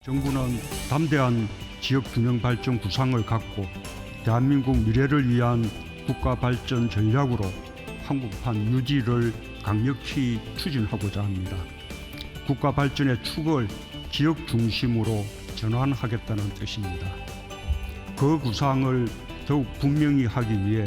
정부는 담대한 지역균형 발전 구상을 갖고 대한민국 미래를 위한 국가 발전 전략으로 한국판 유지를 강력히 추진하고자 합니다. 국가 발전의 축을 지역 중심으로 전환하겠다는 뜻입니다. 그 구상을 더욱 분명히 하기 위해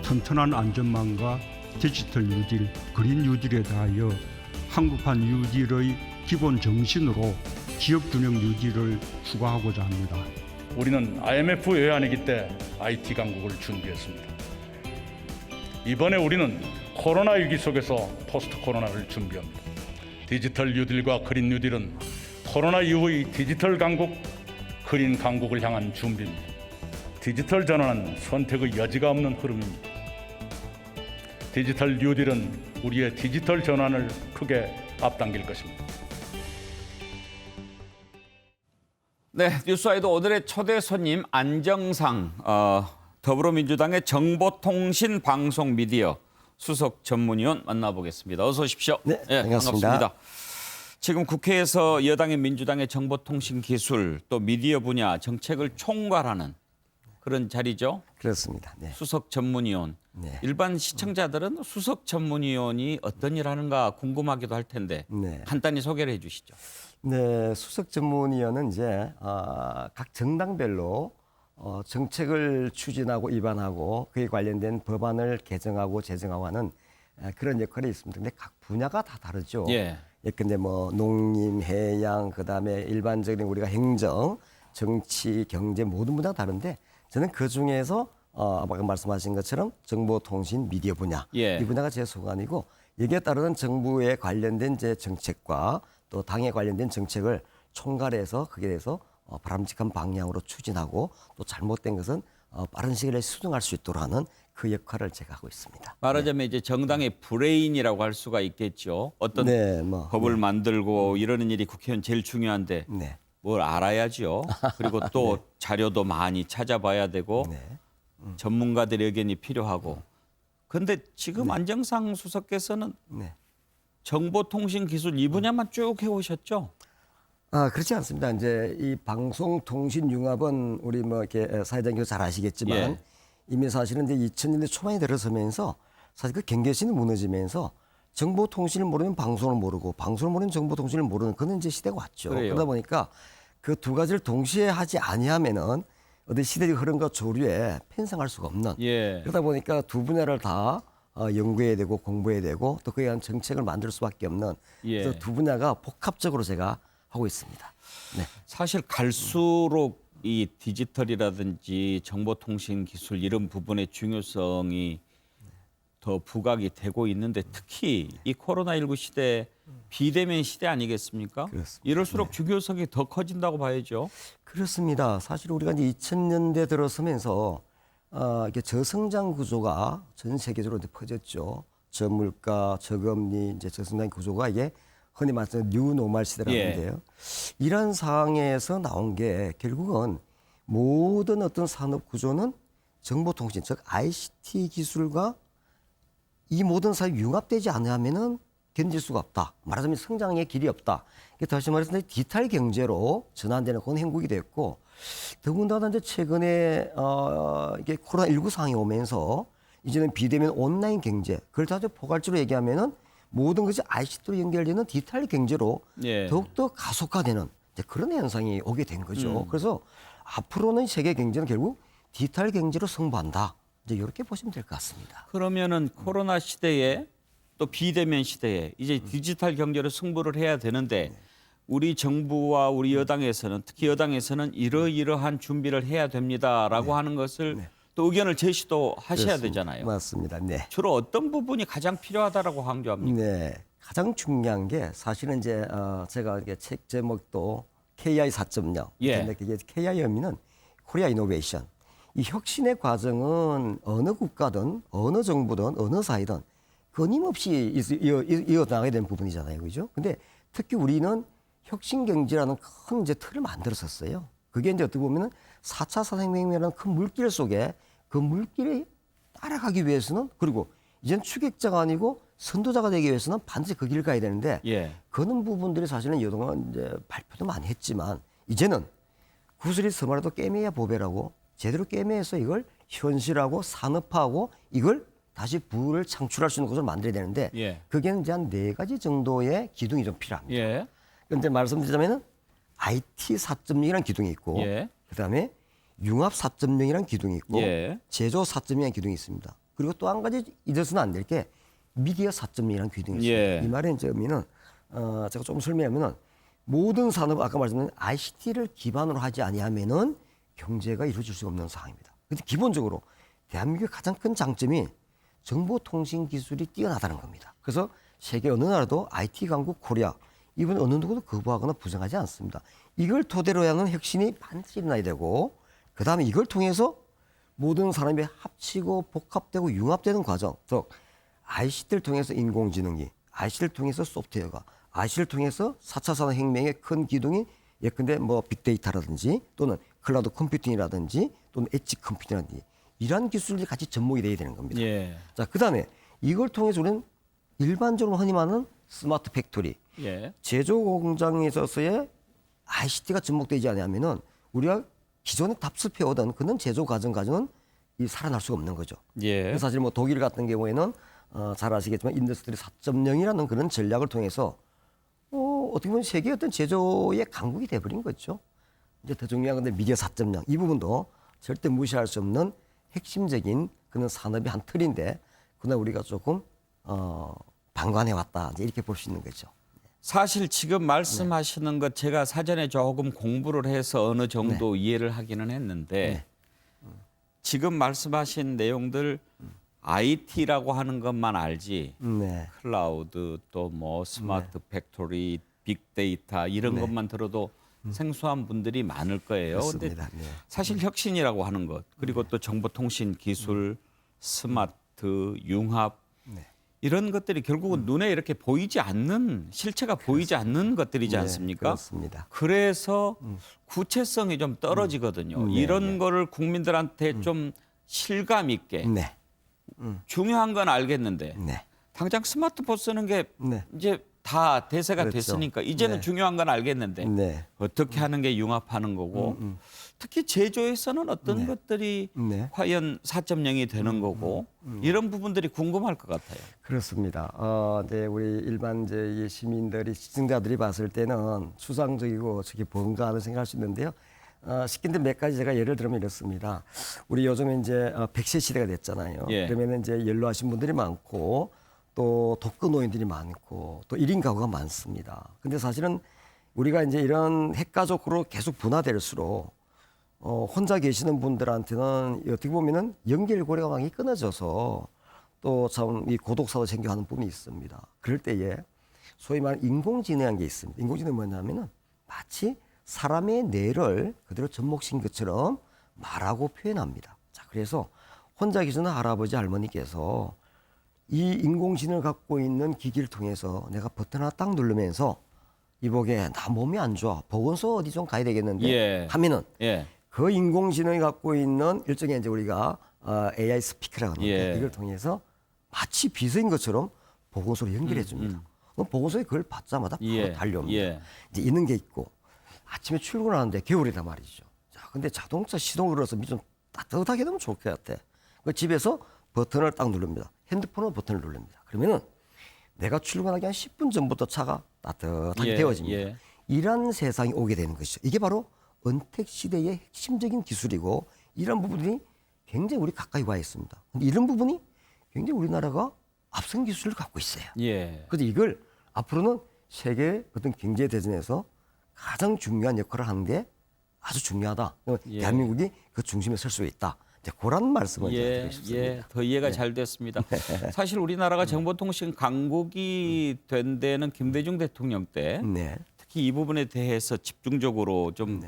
튼튼한 안전망과 디지털 뉴딜, 그린 뉴딜에 대하여 한국판 뉴딜의 기본 정신으로 지역균형 유지를 추구하고자 합니다. 우리는 IMF 외환위기 때 IT 강국을 준비했습니다. 이번에 우리는 코로나 위기 속에서 포스트 코로나를 준비합니다. 디지털 뉴딜과 그린 뉴딜은 코로나 이후의 디지털 강국, 그린 강국을 향한 준비입니다. 디지털 전환은 선택의 여지가 없는 흐름입니다. 디지털 뉴딜은 우리의 디지털 전환을 크게 앞당길 것입니다. 네, 뉴스와이드 오늘의 초대 손님 안정상 더불어민주당의 정보통신방송미디어 수석 전문위원 만나보겠습니다. 어서 오십시오. 네, 반갑습니다. 지금 국회에서 여당의 민주당의 정보통신기술 또 미디어 분야 정책을 총괄하는 그런 자리죠. 그렇습니다. 네. 수석 전문위원. 네. 일반 시청자들은 수석 전문위원이 어떤 일 하는가 궁금하기도 할 텐데 네. 간단히 소개를 해 주시죠. 네, 수석 전문위원은 이제 각 정당별로 정책을 추진하고 입안하고 그에 관련된 법안을 개정하고 제정하고 하는 그런 역할이 있습니다. 근데 각 분야가 다 다르죠. 예. 예컨대 뭐 농림, 해양, 그다음에 일반적인 우리가 행정, 정치, 경제 모든 분야가 다른데 저는 그 중에서 아까 말씀하신 것처럼 정보통신 미디어 분야 예. 이 분야가 제 소관이고 여기에 따르는 정부에 관련된 제 정책과 또 당에 관련된 정책을 총괄해서 거기에 대해서 바람직한 방향으로 추진하고 또 잘못된 것은 빠른 시일 내에 수정할 수 있도록 하는 그 역할을 제가 하고 있습니다. 말하자면 이제 정당의 브레인이라고 할 수가 있겠죠. 어떤 네, 법을 만들고 이러는 일이 국회의원 제일 중요한데 네. 뭘 알아야죠. 그리고 또 자료도 많이 찾아봐야 되고 네. 전문가들의 의견이 필요하고. 그런데 지금 안정상 수석께서는 네. 정보통신기술 이 분야만 쭉 해오셨죠? 그렇지 않습니다. 이제 이 방송통신융합은 우리 뭐 이렇게 사회자님 잘 아시겠지만 예. 이미 사실은 이제 2000년대 초반에 들어서면서 사실 그 경계선이 무너지면서 정보통신을 모르면 방송을 모르고 방송을 모르면 정보통신을 모르는 그런 이제 시대가 왔죠. 그래요. 그러다 보니까 그 두 가지를 동시에 하지 아니하면은 어떤 시대적 흐름과 조류에 편성할 수가 없는. 예. 그러다 보니까 두 분야를 다 연구해야 되고 공부해야 되고 또 그에 대한 정책을 만들 수밖에 없는 예. 그래서 두 분야가 복합적으로 제가 하고 있습니다. 네. 사실 갈수록 이 디지털이라든지 정보통신 기술 이런 부분의 중요성이 더 부각이 되고 있는데 특히 이 코로나19 시대 비대면 시대 아니겠습니까? 그렇습니다. 이럴수록 중요성이 더 커진다고 봐야죠. 그렇습니다. 사실 우리가 이제 2000년대 들어서면서 이게 저성장 구조가 전 세계적으로 이제 퍼졌죠. 저물가, 저금리, 이제 저성장 구조가 이게 흔히 말해서 뉴노멀 시대라고 하는데요. 이런 상황에서 나온 게 결국은 모든 어떤 산업 구조는 정보통신, 즉 ICT 기술과 이 모든 사업이 융합되지 않으면은 견딜 수가 없다. 말하자면 성장의 길이 없다. 다시 말해서 디지털 경제로 전환되는 그런 행국이 됐고 더군다나 이제 최근에 이게 코로나19 상황이 오면서 이제는 비대면 온라인 경제 그걸 아주 포괄적으로 얘기하면은 모든 것이 ICT로 연결되는 디지털 경제로 예. 더욱더 가속화되는 이제 그런 현상이 오게 된 거죠. 그래서 앞으로는 세계 경제는 결국 디지털 경제로 승부한다. 이제 이렇게 보시면 될 것 같습니다. 그러면은 코로나 시대에 또 비대면 시대에 이제 디지털 경제로 승부를 해야 되는데 우리 정부와 우리 여당에서는 특히 여당에서는 이러이러한 준비를 해야 됩니다라고 하는 것을 또 의견을 제시도 하셔야 그렇습니다. 되잖아요. 맞습니다. 네. 주로 어떤 부분이 가장 필요하다라고 강조합니까? 네. 가장 중요한 게 사실은 이제 제가 이게 책 제목도 KI 4.0. 예. 근데 그게 KI 의미는 코리아 이노베이션. 이 혁신의 과정은 어느 국가든 어느 정부든 어느 사회든 끊임없이 이어나가야 되는 부분이잖아요. 그죠? 근데 특히 우리는 혁신 경제라는 큰 이제 틀을 만들었었어요. 그게 이제 어떻게 보면은 4차 산업혁명이라는 큰 물길 속에 그 물길에 따라가기 위해서는 그리고 이젠 추격자가 아니고 선도자가 되기 위해서는 반드시 그 길을 가야 되는데 예. 그런 부분들이 사실은 그동안 이제 발표도 많이 했지만 이제는 구슬이 서말해도 꿰매야 보배라고 제대로 꿰매서 이걸 현실하고 산업화하고 이걸 다시 부를 창출할 수 있는 것을 만들어야 되는데 예. 그게는 이제 한 4가지 정도의 기둥이 좀 필요합니다. 예. 그런데 말씀드리자면은 IT 4.0이라는 기둥이 있고 예. 그다음에 융합 4.0이라는 기둥이 있고 예. 제조 4.0이라는 기둥이 있습니다. 그리고 또 한 가지 잊어서는 안 될 게 미디어 4.0이라는 기둥이 있습니다. 예. 이 말의 의미는 제가 좀 설명하면은 모든 산업 아까 말씀드린 ICT를 기반으로 하지 아니하면은 경제가 이루어질 수 없는 상황입니다. 근데 기본적으로 대한민국의 가장 큰 장점이 정보통신 기술이 뛰어나다는 겁니다. 그래서 세계 어느 나라도 IT 강국 코리아 이번 어느 누구도 거부하거나 부정하지 않습니다. 이걸 토대로 하는 혁신이 반드시 일어나야 되고 그다음에 이걸 통해서 모든 사람이 합치고 복합되고 융합되는 과정. 즉 ICT를 통해서 인공지능이, ICT를 통해서 소프트웨어가, ICT를 통해서 4차 산업혁명의 큰 기둥이 예컨대 뭐 빅데이터라든지 또는 클라우드 컴퓨팅이라든지 또는 엣지 컴퓨팅이라든지 이러한 기술이 같이 접목이 돼야 되는 겁니다. 예. 자, 그다음에 이걸 통해서 우리는 일반적으로 흔히 말하는 스마트 팩토리, 예. 제조 공장에 있어서의 ICT가 접목되지 않으면은 우리가 기존에 답습해 오던 그런 제조 과정은 이 살아날 수가 없는 거죠. 예. 그래서 사실 뭐 독일 같은 경우에는 잘 아시겠지만 인더스트리 4.0이라는 그런 전략을 통해서 어떻게 보면 세계 어떤 제조의 강국이 돼버린 거죠. 이제 더 중요한 건데 미디어 4.0 이 부분도 절대 무시할 수 없는 핵심적인 그런 산업의 한 틀인데 그날 우리가 조금 방관해 왔다 이렇게 볼 수 있는 거죠. 사실 지금 말씀하시는 것 제가 사전에 조금 공부를 해서 어느 정도 이해를 하기는 했는데 지금 말씀하신 내용들 IT라고 하는 것만 알지 네. 클라우드 또 뭐 스마트 팩토리 빅데이터 이런 것만 들어도 생소한 분들이 많을 거예요. 근데 그렇습니다. 네. 사실 혁신이라고 하는 것 그리고 또 정보통신 기술 스마트 융합 이런 것들이 결국은 눈에 이렇게 보이지 않는 실체가 보이지 않는 것들이지 않습니까? 그렇습니다. 그래서 구체성이 좀 떨어지거든요. 이런 거를 국민들한테 좀 실감 있게 네. 중요한 건 알겠는데 네. 당장 스마트폰 쓰는 게 네. 이제 다 대세가 그렇죠. 됐으니까 이제는 네. 중요한 건 알겠는데 네. 어떻게 하는 게 융합하는 거고 특히 제조에서는 어떤 것들이 네. 과연 4.0이 되는 거고 이런 부분들이 궁금할 것 같아요. 그렇습니다. 네, 우리 일반 이제 이 시민들이 시청자들이 봤을 때는 추상적이고 저게 뭔가 하는 생각할 수 있는데요. 시킨데 몇 가지 제가 예를 들면 이렇습니다. 우리 요즘에 이제 100세 시대가 됐잖아요. 예. 그러면 이제 연로하신 분들이 많고 또 독거노인들이 많고 또 1인 가구가 많습니다. 근데 사실은 우리가 이제 이런 핵가족으로 계속 분화될수록 혼자 계시는 분들한테는 어떻게 보면은 연결고리가 많이 끊어져서 또 참 이 고독사도 생겨하는 부분이 있습니다. 그럴 때에 소위 말하는 인공지능이라는 게 있습니다. 인공지능은 뭐냐면은 마치 사람의 뇌를 그대로 접목시킨 것처럼 말하고 표현합니다. 자, 그래서 혼자 계시는 할아버지 할머니께서 이 인공지능을 갖고 있는 기기를 통해서 내가 버튼 하나 딱 누르면서 이보게 나 몸이 안 좋아 보건소 어디 좀 가야 되겠는데 예. 하면은 예. 그 인공지능이 갖고 있는 일종의 이제 우리가 AI 스피커라고 하는데 예. 이걸 통해서 마치 비서인 것처럼 보건소로 연결해 줍니다. 그럼 보건소에 그걸 받자마자 바로 예. 달려옵니다. 예. 이제 있는 게 있고 아침에 출근하는데 겨울이다 말이죠. 자, 근데 자동차 시동을 걸어서 좀 따뜻하게 되면 좋을 것 같아. 그 집에서 버튼을 딱 누릅니다. 핸드폰으로 버튼을 누릅니다. 그러면은 내가 출근하기 한 10분 전부터 차가 따뜻하게 예. 데워집니다. 예. 이런 세상이 오게 되는 것이죠. 이게 바로 언택 시대의 핵심적인 기술이고 이런 부분이 굉장히 우리 가까이 와 있습니다. 근데 이런 부분이 굉장히 우리나라가 앞선 기술을 갖고 있어요. 예. 그래서 이걸 앞으로는 세계 어떤 경제 대전에서 가장 중요한 역할을 하는 게 아주 중요하다. 예. 대한민국이 그 중심에 설 수 있다. 이제 그런 말씀을 제가 예, 드리고 싶습니다. 예, 더 이해가 잘 됐습니다. 사실 우리나라가 정보통신 강국이 된 데는 김대중 대통령 때 네. 특히 이 부분에 대해서 집중적으로 좀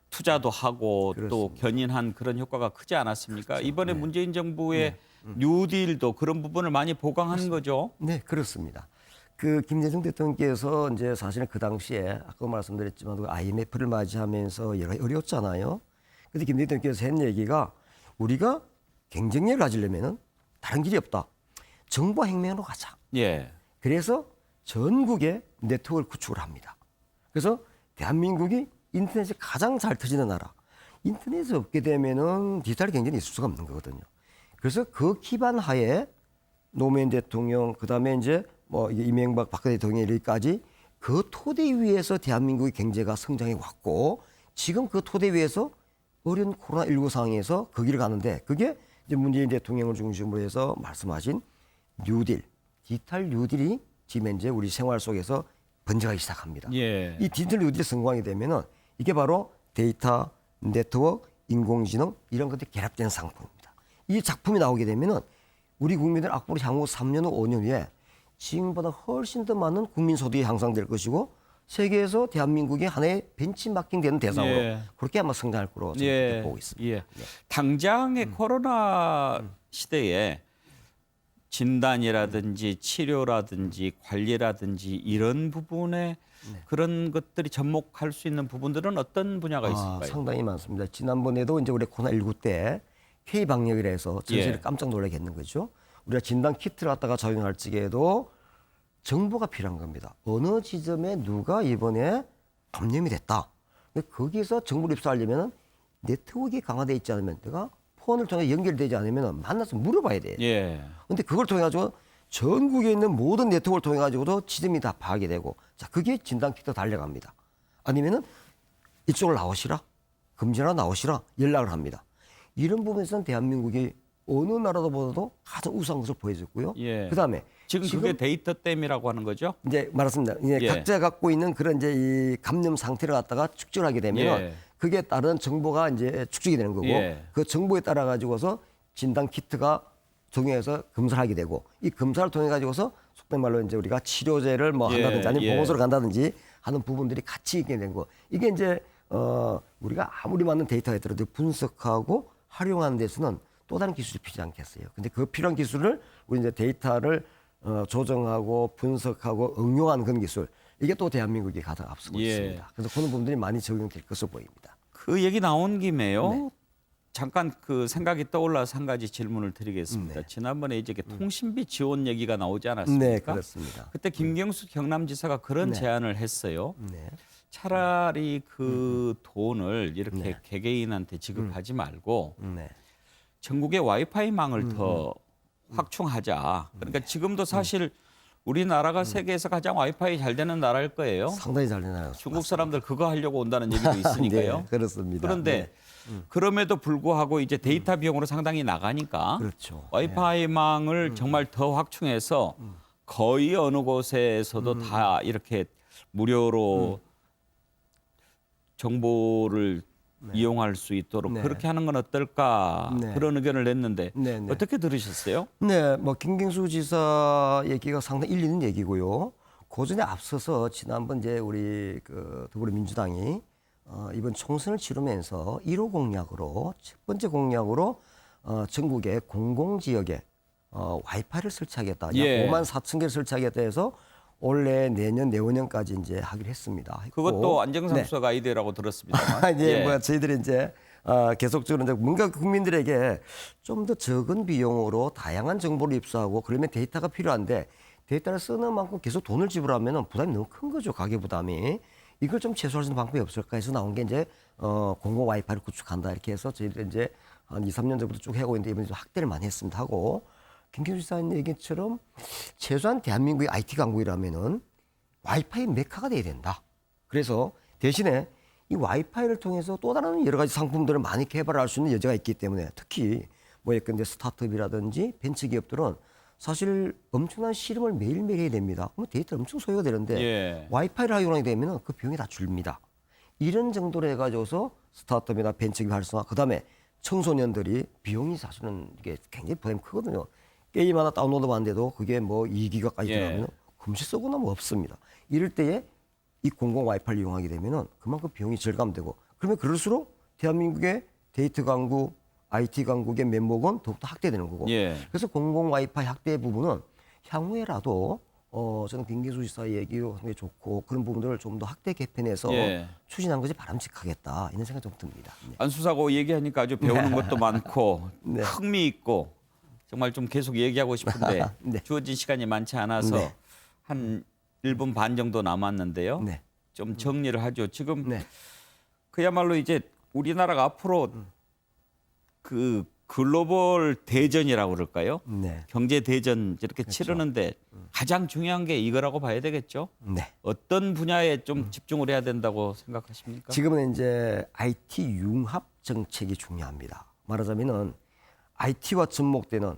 투자도 하고 또 그렇습니다. 견인한 그런 효과가 크지 않았습니까? 이번에 네. 문재인 정부의 뉴딜도 그런 부분을 많이 보강한 거죠. 네, 그렇습니다. 그 김대중 대통령께서 이제 사실은 그 당시에 아까 말씀드렸지만 그 IMF를 맞이하면서 여러 가지 어려웠잖아요. 근데 김 대통령께서 한 얘기가 우리가 경쟁력을 가지려면은 다른 길이 없다. 정보혁명으로 가자. 예. 그래서 전국에 네트워크를 구축을 합니다. 그래서 대한민국이 인터넷이 가장 잘 터지는 나라. 인터넷이 없게 되면은 디지털 경제는 있을 수가 없는 거거든요. 그래서 그 기반 하에 노무현 대통령, 그다음에 이제 뭐 이게 이명박 박근혜 대통령까지 그 토대 위에서 대한민국의 경제가 성장해 왔고 지금 그 토대 위에서 어려운 코로나19 상황에서 그 길을 가는데 그게 이제 문재인 대통령을 중심으로 해서 말씀하신 뉴딜, 디지털 뉴딜이 지금 현재 우리 생활 속에서 번져가기 시작합니다. 예. 이 디지털 뉴딜이 성공하게 되면은 이게 바로 데이터, 네트워크, 인공지능 이런 것들이 결합된 상품입니다. 이 작품이 나오게 되면은 우리 국민들 앞으로 향후 3년 후, 5년 후에 지금보다 훨씬 더 많은 국민 소득이 향상될 것이고 세계에서 대한민국이 하나의 벤치마킹 되는 대상으로 예. 그렇게 아마 성장할 거로 저는 예. 보고 있습니다. 예. 당장의 코로나 시대에 진단이라든지 치료라든지 관리라든지 이런 부분에 그런 것들이 접목할 수 있는 부분들은 어떤 분야가 있을까요? 상당히 많습니다. 지난번에도 이제 우리 코로나19 때 K 방역이라 해서 전 세계를 예. 깜짝 놀라게 했는 거죠. 우리가 진단 키트를 갖다가 적용할 적에도 정보가 필요한 겁니다. 어느 지점에 누가 이번에 감염이 됐다. 근데 거기서 정보를 입수하려면 네트워크가 강화되어 있지 않으면 내가 폰을 통해 연결되지 않으면 만나서 물어봐야 돼요. 예. 근데 그걸 통해 가지고 전국에 있는 모든 네트워크를 통해 가지고도 지점이 다 파악이 되고 자 그게 진단 키트 달려갑니다. 아니면은 이쪽으로 나오시라, 금지하러 나오시라 연락을 합니다. 이런 부분에서는 대한민국이 어느 나라보다도 가장 우수한 것을 보여줬고요. 예. 그다음에 지금 그게 데이터 댐이라고 하는 거죠? 이제 말했습니다. 이제 예. 각자 갖고 있는 그런 이제 이 감염 상태를 갖다가 축적을 하게 되면 예. 그게 따른 정보가 이제 축적이 되는 거고 예. 그 정보에 따라 가지고서 진단 키트가 적용해서 검사를 하게 되고 이 검사를 통해 가지고서 속된 말로 이제 우리가 치료제를 뭐 예. 한다든지 아니면 예. 보건소를 간다든지 하는 부분들이 같이 있게 된 거. 이게 이제 우리가 아무리 많은 데이터가 있더라도 분석하고 활용하는 데서는 또 다른 기술이 필요하지 않겠어요. 근데 그 필요한 기술을 우리 이제 데이터를 조정하고 분석하고 응용하는 그런 기술 이게 또 대한민국이 가장 앞서고 예. 있습니다. 그래서 그런 부분들이 많이 적용될 것으로 보입니다. 그 얘기 나온 김에요. 네. 잠깐 그 생각이 떠올라서 한 가지 질문을 드리겠습니다. 네. 지난번에 이제 통신비 지원 얘기가 나오지 않았습니까? 네, 그렇습니다. 그때 김경수 경남지사가 그런 네. 제안을 했어요. 네. 차라리 그 돈을 이렇게 네. 개개인한테 지급하지 말고 네. 전국의 와이파이망을 더 확충하자. 그러니까 지금도 사실 우리나라가 세계에서 가장 와이파이 잘 되는 나라일 거예요. 상당히 잘 되나요? 중국 사람들 그거 하려고 온다는 얘기도 있으니까요. 네, 그렇습니다. 그런데 네. 그럼에도 불구하고 이제 데이터 비용으로 상당히 나가니까 그렇죠. 와이파이망을 정말 더 확충해서 거의 어느 곳에서도 다 이렇게 무료로 정보를 이용할 수 있도록 네. 그렇게 하는 건 어떨까 네. 그런 의견을 냈는데 네, 네. 어떻게 들으셨어요? 네, 뭐 김경수 지사 얘기가 상당히 일리 있는 얘기고요. 그전에 앞서서 지난번 이제 우리 그 더불어민주당이 이번 총선을 치르면서 1호 공약으로 첫 번째 공약으로 전국의 공공지역에 와이파이를 설치하겠다. 예. 약 5만 4천 개를 설치하겠다 해서 올해 내년 내후년까지 이제 하기로 했습니다. 했고, 그것도 안정상 네. 수석 아이디어라고 들었습니다만. 예, 뭐 저희들이 이제 계속적으로 이제 뭔가 국민들에게 좀 더 적은 비용으로 다양한 정보를 입수하고 그러면 데이터가 필요한데 데이터를 쓰는 만큼 계속 돈을 지불하면 부담이 너무 큰 거죠. 가계 부담이. 이걸 좀 최소화할 수 있는 방법이 없을까 해서 나온 게 이제 공공 와이파이를 구축한다 이렇게 해서 저희들이 이제 한 2, 3년 전부터 쭉 해오고 있는데 이번에 좀 확대를 많이 했습니다 하고 김경수 지사님 얘기처럼 최소한 대한민국의 IT 강국이라면은 와이파이 메카가 돼야 된다. 그래서 대신에 이 와이파이를 통해서 또 다른 여러 가지 상품들을 많이 개발할 수 있는 여지가 있기 때문에 특히 뭐 예컨대 스타트업이라든지 벤처 기업들은 사실 엄청난 실험을 매일매일 해야 됩니다. 그럼 데이터가 엄청 소요가 되는데 예. 와이파이를 활용하게 되면 그 비용이 다 줄입니다. 이런 정도로 해가지고서 스타트업이나 벤처기업 활성화, 그다음에 청소년들이 비용이 사실은 이게 굉장히 부담이 크거든요. 게임 하나 다운로드 하는데도 그게 뭐 2기가까지 예. 들어가면 금시 쓰고 나면 없습니다. 이럴 때에 이 공공 와이파이를 이용하게 되면은 그만큼 비용이 절감되고 그러면 그럴수록 대한민국의 데이터 강국, IT 강국의 면목은 더욱더 확대되는 거고. 예. 그래서 공공 와이파이 확대 부분은 향후에라도 저는 김경수 지사 얘기도 굉장히 좋고 그런 부분들을 좀 더 확대 개편해서 예. 추진한 것이 바람직하겠다 이런 생각이 좀 듭니다. 네. 안수사고 얘기하니까 아주 배우는 것도 많고 네. 흥미 있고 정말 좀 계속 얘기하고 싶은데 네. 주어진 시간이 많지 않아서 네. 한 1분 반 정도 남았는데요. 네. 좀 정리를 하죠. 지금 네. 그야말로 이제 우리나라가 앞으로 그 글로벌 대전이라고 그럴까요? 네. 경제 대전 이렇게 치르는데 가장 중요한 게 이거라고 봐야 되겠죠. 네. 어떤 분야에 좀 집중을 해야 된다고 생각하십니까? 지금은 이제 IT 융합 정책이 중요합니다. 말하자면은 IT와 접목되는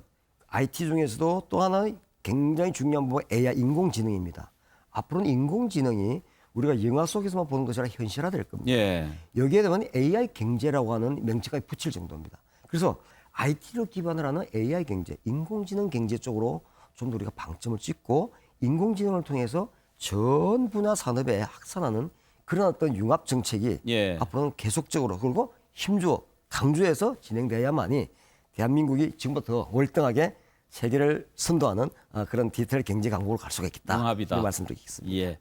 IT 중에서도 또 하나의 굉장히 중요한 부분 AI 인공지능입니다. 앞으로는 인공지능이 우리가 영화 속에서만 보는 것이 아니라 현실화될 겁니다. 예. 여기에 대한 AI 경제라고 하는 명칭까지 붙일 정도입니다. 그래서 IT를 기반으로 하는 AI 경제, 인공지능 경제 쪽으로 좀 더 우리가 방점을 찍고 인공지능을 통해서 전 분야 산업에 확산하는 그런 어떤 융합 정책이 예. 앞으로는 계속적으로 그리고 힘주어 강조해서 진행돼야만이 대한민국이 지금부터 더 월등하게 세계를 선도하는 그런 디지털 경제 강국으로 갈 수가 있겠다. 융합이다. 이런 말씀드리겠습니다. 예.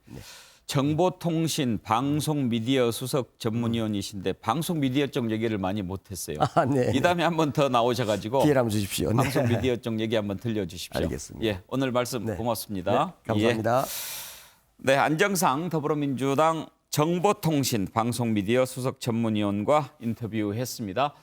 정보통신 방송미디어 수석 전문위원이신데 방송미디어 쪽 얘기를 많이 못했어요. 네. 이 다음에 한 번 더 나오셔가지고 기회를 한번 주십시오. 네. 방송미디어 쪽 얘기 한번 들려주십시오. 알겠습니다. 예, 오늘 말씀 네. 고맙습니다. 네, 감사합니다. 예. 네, 안정상 더불어민주당 정보통신 방송미디어 수석 전문위원과 인터뷰했습니다.